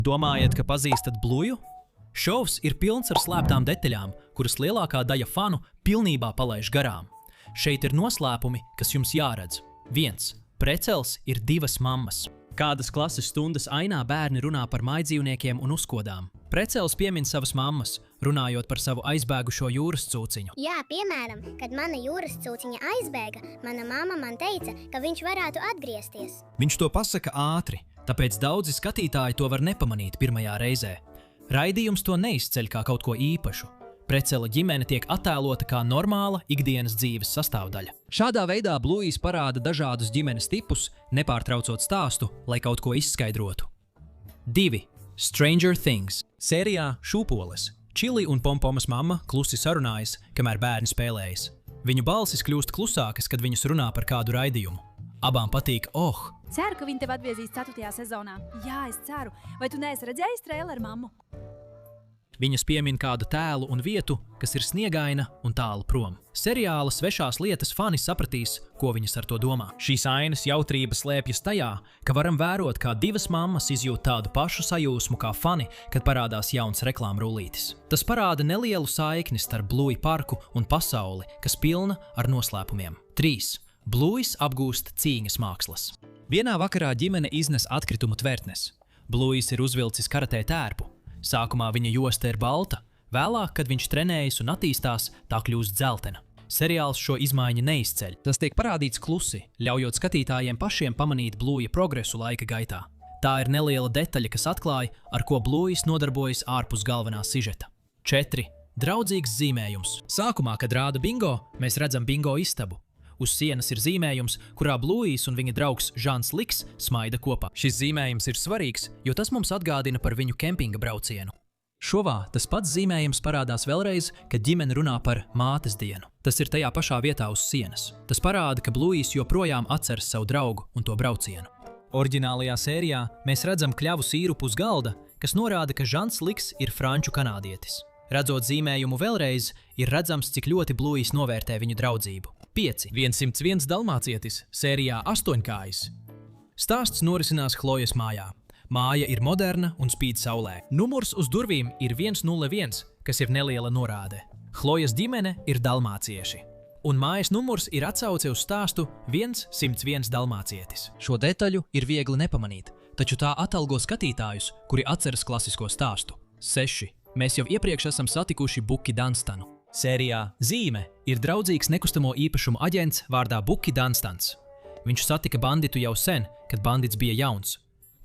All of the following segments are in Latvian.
Domājat, ka pazīstat Blueju? Šovs ir pilns ar slēptām detaļām, kuras lielākā daļa fanu pilnībā palaiž garām. Šeit ir noslēpumi, kas jums jāredz. 1. Precels ir 2 mammas. Kādas klases stundas ainā bērni runā par mājdzīvniekiem un uzkodām. Precels piemin savas mammas, runājot par savu aizbēgušo jūras cūciņu. Jā, piemēram, kad mana jūras cūciņa aizbēga, mana mamma man teica, ka viņš varētu atgriezties. Viņš to pasaka ātri, tāpēc daudzi skatītāji to var nepamanīt pirmajā reizē. Raidījums to neizceļ kā kaut ko īpašu. Precela ģimene tiek attēlota kā normāla ikdienas dzīves sastāvdaļa. Šādā veidā Bluejs parāda dažādus ģimenes tipus, nepārtraucot stāstu, lai kaut ko izskaidrotu. 2. Stranger Things. Sērijā Šūpoles. Čili un Pompomas mamma klusi sarunājas, kamēr bērni spēlējas. Viņu balsis kļūst klusākas, kad viņas runā par kādu raidījumu. Abām patīk Ceru, ka viņi tev atviezīs 4. sezonā. Jā, es ceru. Vai tu neesi redzējis traileru, mammu? Viņas piemin kādu tēlu un vietu, kas ir sniegaina un tālu prom. Seriāla Svešās lietas fani sapratīs, ko viņas ar to domā. Šīs ainas jautrība slēpjas tajā, ka varam vērot, kā 2 mammas izjūt tādu pašu sajūsmu kā fani, kad parādās jauns reklāmrullītis. Tas parāda nelielu saikni starp Blueju parku un pasauli, kas pilna ar noslēpumiem. 3. Bluejs apgūst cīņas mākslas. Vienā vakarā ģimene iznes atkritumu tvertnes. Bluejs ir uzvilcis karatē tērpu. Sākumā viņa josta ir balta, vēlāk, kad viņš trenējas un attīstās, tā kļūst dzeltena. Seriāls šo izmaiņu neizceļ. Tas tiek parādīts klusi, ļaujot skatītājiem pašiem pamanīt Blueja progresu laika gaitā. Tā ir neliela detaļa, kas atklāja, ar ko Bluejs nodarbojas ārpus galvenā sižeta. 4. Draudzīgs zīmējums. Sākumā, kad rāda bingo, mēs redzam bingo istabu. Uz sienas ir zīmējums, kurā Bluejs un viņa draugs Žans Liks smaida kopā. Šis zīmējums ir svarīgs, jo tas mums atgādina par viņu kempinga braucienu. Šovā tas pats zīmējums parādās vēlreiz, kad ģimene runā par mātes dienu. Tas ir tajā pašā vietā uz sienas. Tas parāda, ka Bluejs joprojām atceras savu draugu un to braucienu. Oriģinālajā sērijā mēs redzam kļavu sīrupu uz galda, kas norāda, ka Žans Liks ir franču kanādietis. Redzot zīmējumu vēlreiz, ir redzams, cik ļoti Bluejs novērtē viņu draudzību. 5. 101 dalmācietis sērijā 8-kājs. Stāsts norisinās Chlojas mājā. Māja ir moderna un spīd saulē. Numurs uz durvīm ir 101, kas ir neliela norāde. Chlojas ģimene ir dalmācieši. Un mājas numurs ir atsauce uz stāstu 101 dalmācietis. Šo detaļu ir viegli nepamanīt, taču tā atalgo skatītājus, kuri atceras klasisko stāstu. 6. Mēs jau iepriekš esam satikuši Buki Dunstanu. Sērijā Zīme ir draudzīgs nekustamo īpašumu aģents vārdā Buki Dunstans. Viņš satika banditu jau sen, kad bandits bija jauns.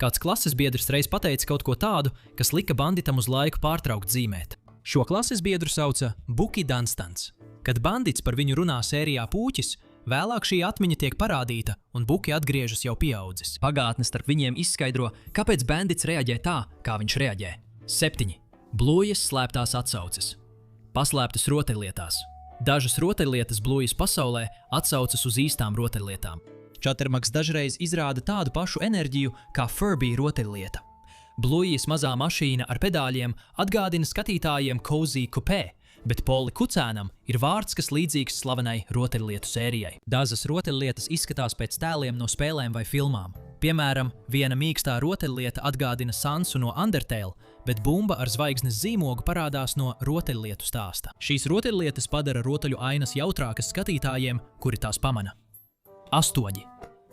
Kāds klases biedrs reiz pateica kaut ko tādu, kas lika banditam uz laiku pārtraukt zīmēt. Šo klases biedru sauca Buki Dunstans. Kad bandits par viņu runā sērijā Pūķis, vēlāk šī atmiņa tiek parādīta un Buki atgriežas jau pieaudzis. Pagātne starp viņiem izskaidro, kāpēc bandits reaģē tā, kā viņš reaģē. 7. Bluejas slēptās atsauces. Paslēptas rotaļlietās. Dažas rotaļlietas Bluejas pasaulē atsaucas uz īstām rotaļlietām. Čatermaks dažreiz izrāda tādu pašu enerģiju kā Furby rotaļlieta. Bluejas mazā mašīna ar pedāļiem atgādina skatītājiem Cozy Coupé, bet Poli Kucēnam ir vārds, kas līdzīgs slavenai rotaļlietu sērijai. Dažas rotaļlietas izskatās pēc tēliem no spēlēm vai filmām. Piemēram, viena mīkstā rotaļlieta atgādina Sansu no Undertale, bet bumba ar zvaigznes zīmogu parādās no rotaļlietu stāsta. Šīs rotaļlietas padara rotaļu ainas jautrākas skatītājiem, kuri tās pamana. 8.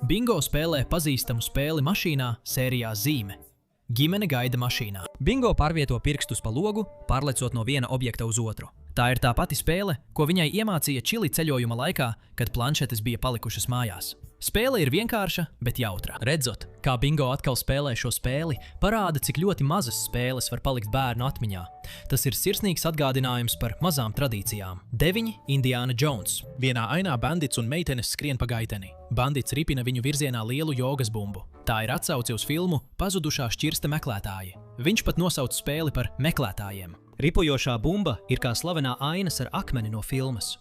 Bingo spēlē pazīstamu spēli mašīnā sērijā Zīme. Ģimene gaida mašīnā. Bingo pārvieto pirkstus pa logu, pārlecot no viena objekta uz otru. Tā ir tā pati spēle, ko viņai iemācīja Čili ceļojuma laikā, kad planšetes bija palikušas mājās. Spēle ir vienkārša, bet jautra. Redzot, kā Bingo atkal spēlē šo spēli, parāda, cik ļoti mazas spēles var palikt bērnu atmiņā. Tas ir sirsnīgs atgādinājums par mazām tradīcijām. 9. Indiana Jones. Vienā ainā bandits un meitenes skrien pa gaiteni. Bandits ripina viņu virzienā lielu jogas bumbu. Tā ir atsauce uz filmu Pazudušā šķirsta meklētāji. Viņš pat nosauc spēli par meklētājiem. Ripojošā bumba ir kā slavenā ainas ar akmeni no filmas.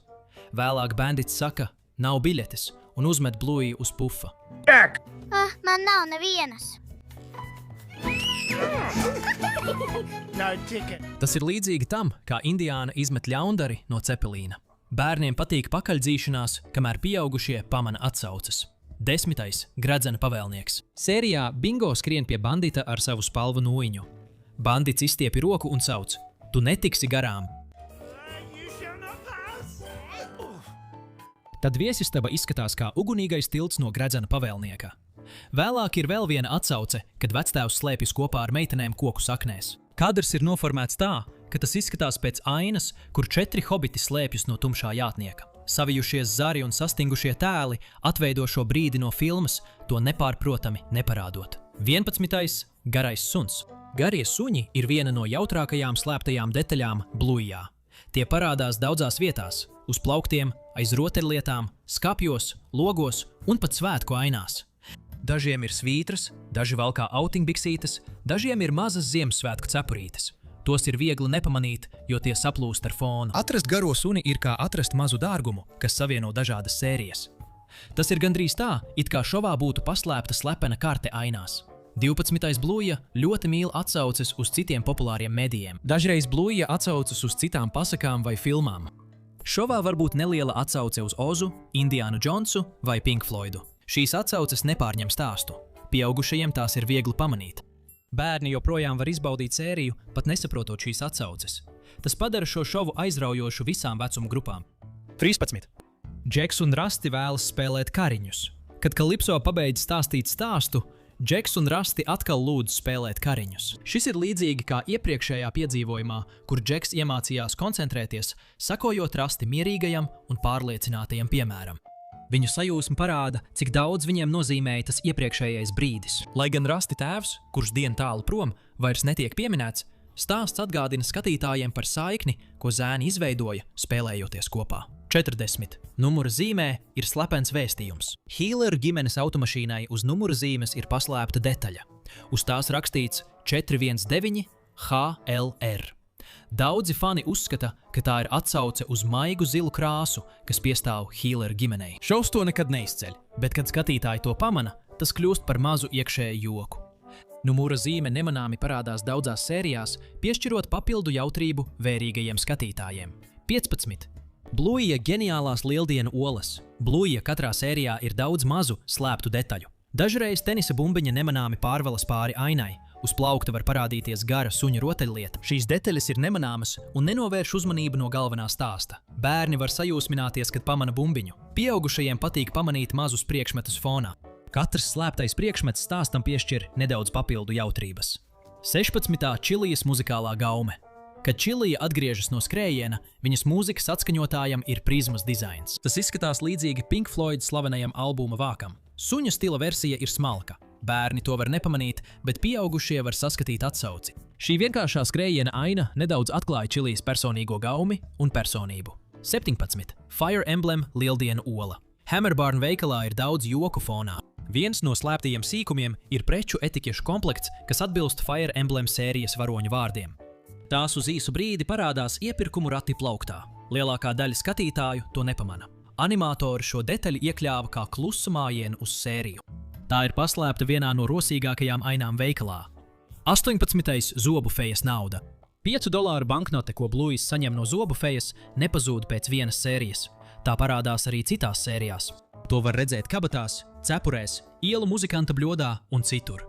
Vēlāk bandits saka, nav biļetes, un uzmet Blueju uz pufa. Man nav nevienas. Tas ir līdzīgi tam, kā Indiāna izmet ļaundari no cepelīna. Bērniem patīk pakaļdzīšanās, kamēr pieaugušie pamana atsauces. 10. Gradzena pavēlnieks. Sērijā Bingo skrien pie bandita ar savu spalvu nūjiņu. Bandits izstiepi roku un sauc: Tu netiksi garām! Tad viesistaba izskatās kā ugunīgais tilts no Gradzena pavēlnieka. Vēlāk ir vēl viena atsauce, kad vectēvs slēpjas kopā ar meitenēm koku saknēs. Kadrs ir noformēts tā, ka tas izskatās pēc ainas, kur 4 hobiti slēpjas no tumšā jātnieka. Savijušies zari un sastingušie tēli atveido šo brīdi no filmas, to nepārprotami neparādot. 11. Garais suns. Garie suņi ir viena no jautrākajām slēptajām detaļām Bluejā. Tie parādās daudzās vietās – uz plauktiem, aiz rotaļlietām, skapjos, logos un pat svētku ainās. Dažiem ir svītras, daži valkā autiņbiksītes, dažiem ir mazas Ziemassvētku cepurītes. Tos ir viegli nepamanīt, jo tie saplūst ar fonu. Atrast garo suni ir kā atrast mazu dārgumu, kas savieno dažādas sērijas. Tas ir gandrīz tā, it kā šovā būtu paslēpta slepena karte ainās. 12. Blueja ļoti mīl atsauces uz citiem populāriem medijiem. Dažreiz Blueja atsaucas uz citām pasakām vai filmām. Šovā var būt neliela atsauce uz Ozu, Indiānu Džonsu vai Pink Floydu. Šīs atsauces nepārņem stāstu. Pieaugušajiem tās ir viegli pamanīt. Bērni joprojām var izbaudīt sēriju, pat nesaprotot šīs atsauces. Tas padara šo šovu aizraujošu visām vecuma grupām. 13. Džeks un Rasti vēlas spēlēt kariņus. Kad Kalipso pabeidz stāstīt stāstu, Džeks un Rasti atkal lūdz spēlēt kariņus. Šis ir līdzīgi kā iepriekšējā piedzīvojumā, kur Džeks iemācījās koncentrēties, sakojot Rasti mierīgajam un pārliecinātajam piemēram. Viņu sajūsma parāda, cik daudz viņiem nozīmēja tas iepriekšējais brīdis. Lai gan Rasti tēvs, kurš dienu tālu prom, vairs netiek pieminēts, stāsts atgādina skatītājiem par saikni, ko zēni izveidoja, spēlējoties kopā. 40. Numura zīmē ir slepens vēstījums. Hīleru ģimenes automašīnai uz numura zīmes ir paslēpta detaļa. Uz tās rakstīts 419 HLR. Daudzi fani uzskata, ka tā ir atsauce uz maigu zilu krāsu, kas piestāv Hīleru ģimenei. Šovs to nekad neizceļ, bet kad skatītāji to pamana, tas kļūst par mazu iekšēju joku. Numura zīme nemanāmi parādās daudzās sērijās, piešķirot papildu jautrību vērīgajiem skatītājiem. 15. Blueja ģeniālās lieldienu olas. Blueja katrā sērijā ir daudz mazu slēptu detaļu. Dažreiz tenisa bumbiņa nemanāmi pārvelas pāri ainai. Uz plaukta var parādīties gara suņa rotaļlieta. Šīs detaļas ir nemanāmas un nenovērš uzmanību no galvenā stāsta. Bērni var sajūsmināties, kad pamana bumbiņu. Pieaugušajiem patīk pamanīt mazus priekšmetus fonā. Katrs slēptais priekšmets stāstam piešķir nedaudz papildu jautrības. 16. Čilijas muzikālā gaume. Kad Čilija atgriežas no skrējiena, viņas mūzikas atskaņotājam ir prizmas dizains. Tas izskatās līdzīgi Pink Floyd slavenajam albuma vākam. Suņa stila versija ir smalka. Bērni to var nepamanīt, bet pieaugušie var saskatīt atsauci. Šī vienkāršā skrējiena aina nedaudz atklāja Čilijas personīgo gaumi un personību. 17. Fire Emblem lieldienu ola. Hammerbarn veikalā ir daudz joku fonā. Viens no slēptajiem sīkumiem ir preču etiķešu komplekts, kas atbilst Fire Emblem sērijas varoņu vārdiem. Tās uz īsu brīdi parādās iepirkumu rati plauktā. Lielākā daļa skatītāju to nepamana. Animatori šo detaļu iekļāva kā klusu mājienu uz sēriju. Tā ir paslēpta vienā no rosīgākajām ainām veikalā. 18. Zobu fejas nauda. $5 banknote, ko Bluejs saņem no zobu fejas, nepazūd pēc vienas sērijas. Tā parādās arī citās sērijās. To var redzēt kabatās, cepurēs, ielu muzikanta bļodā un citur.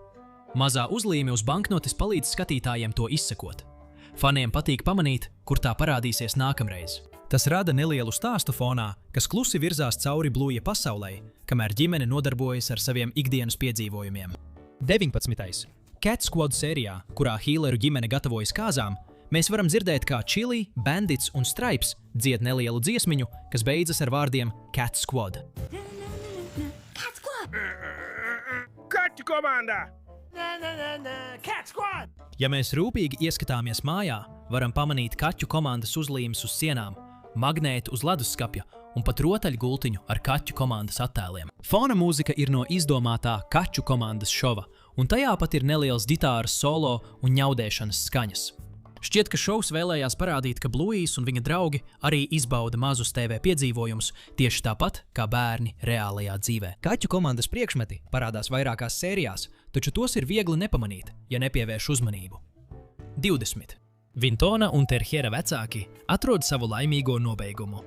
Mazā uzlīme uz banknotes palīdz skatītājiem to izsekot. Faniem patīk pamanīt, kur tā parādīsies nākamreiz. Tas rada nelielu stāstu fonā, kas klusi virzās cauri Blueja pasaulē, kamēr ģimene nodarbojas ar saviem ikdienas piedzīvojumiem. 19. Cat Squad sērijā, kurā Hīleru ģimene gatavojas kāzām, mēs varam dzirdēt, kā Chili, Bandits un Stripes dzied nelielu dziesmiņu, kas beidzas ar vārdiem Cat Squad. Cat Squad! Kaķu komanda! Cat Squad! Ja mēs rūpīgi ieskatāmies mājā, varam pamanīt kaķu komandas uzlīmes uz sienām, magnētu uz leduskapja un pat rotaļgultiņu ar kaķu komandas attēliem. Fona mūzika ir no izdomātā kaķu komandas šova, un tajā pat ir neliels ģitāras solo un ņaudēšanas skaņas. Šķiet, ka šovs vēlējās parādīt, ka Bluejs un viņa draugi arī izbauda mazus TV piedzīvojumus tieši tāpat kā bērni reālajā dzīvē. Kaķu komandas priekšmeti parādās vairākās sērijās, taču tos ir viegli nepamanīt, ja nepievērš uzmanību. 20. Vintona un Terhiera vecāki atrod savu laimīgo nobeigumu.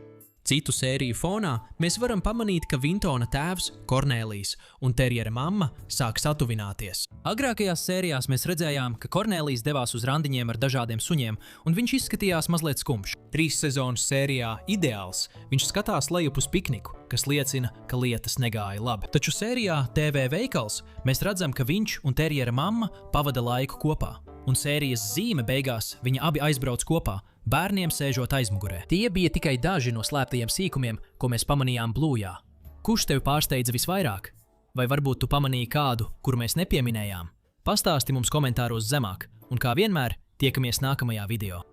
Citu sēriju fonā mēs varam pamanīt, ka Vintona tēvs, Kornēlijs un terjera mamma sāk satuvināties. Agrākajās sērijās mēs redzējām, ka Kornēlijs devās uz randiņiem ar dažādiem suņiem, un viņš izskatījās mazliet skumjš. 3 sezonas sērijā Ideāls viņš skatās lejup uz pikniku, kas liecina, ka lietas negāja labi. Taču sērijā TV veikals mēs redzam, ka viņš un terjera mamma pavada laiku kopā. Un sērijas zīme beigās viņi abi aizbrauc kopā, bērniem sēžot aizmugurē. Tie bija tikai daži no slēptajiem sīkumiem, ko mēs pamanījām Bluejā. Kurš tevi pārsteidza visvairāk? Vai varbūt tu pamanīji kādu, kuru mēs nepieminējām? Pastāsti mums komentāros zemāk, un kā vienmēr, tiekamies nākamajā video.